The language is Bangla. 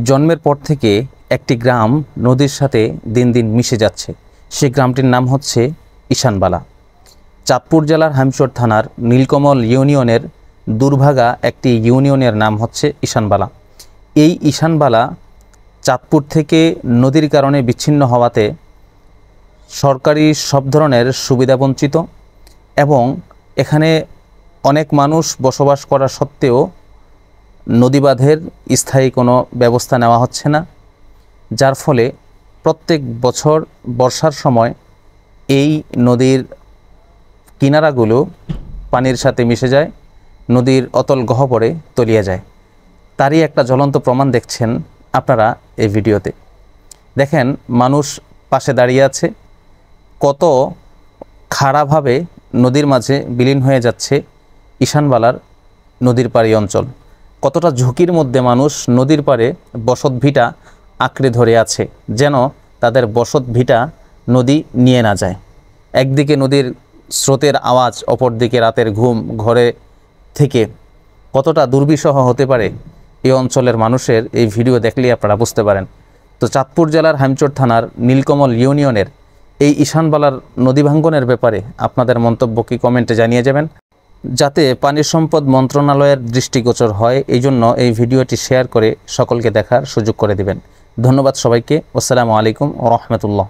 জন্মের পর থেকে একটি গ্রাম নদীর সাথে দিন দিন মিশে যাচ্ছে। সেই গ্রামটির নাম হচ্ছে ঈশানবালা। চাঁদপুর জেলার হামচর থানার নীলকমল ইউনিয়নের দুর্ভাগা একটি ইউনিয়নের নাম হচ্ছে ঈশানবালা। এই ঈশানবালা চাঁদপুর থেকে নদীর কারণে বিচ্ছিন্ন হওয়াতে সরকারি সব ধরনের সুবিধা বঞ্চিত এবং এখানে অনেক মানুষ বসবাস করা সত্ত্বেও নদী বাঁধের স্থায়ী কোনো ব্যবস্থা নেওয়া হচ্ছে না, যার ফলে প্রত্যেক বছর বর্ষার সময় এই নদীর কিনারাগুলো পানির সাথে মিশে যায়, নদীর অতল গহ্বরে তলিয়ে যায়। তারই একটা জ্বলন্ত প্রমাণ দেখছেন আপনারা এই ভিডিওতে। দেখেন মানুষ পাশে দাঁড়িয়ে আছে, কত খাড়াভাবে নদীর মাঝে বিলীন হয়ে যাচ্ছে ঈশানবালার নদীর পাড়ি অঞ্চল। কতটা ঝুঁকির মধ্যে মানুষ নদীর পাড়ে বসত ভিটা আঁকড়ে ধরে আছে, যেন তাদের বসত ভিটা নদী নিয়ে না যায়। একদিকে নদীর স্রোতের আওয়াজ, অপরদিকে রাতের ঘুম। ঘরে থেকে কতটা দুর্বিষহ হতে পারে এই অঞ্চলের মানুষের এই ভিডিও দেখলেই আপনারা বুঝতে পারেন। তো চাঁদপুর জেলার হামচর থানার নীলকমল ইউনিয়নের এই ঈশানবালার নদী ভাঙ্গনের ব্যাপারে আপনাদের মন্তব্য কি কমেন্টে জানিয়ে যাবেন, যাতে পানি সম্পদ মন্ত্রণালয়ের দৃষ্টিগোচর হয়। এই জন্য এই ভিডিওটি শেয়ার করে সকলকে দেখার সুযোগ করে দিবেন। ধন্যবাদ সবাইকে। আসসালামু আলাইকুম ওয়া রাহমাতুল্লাহ।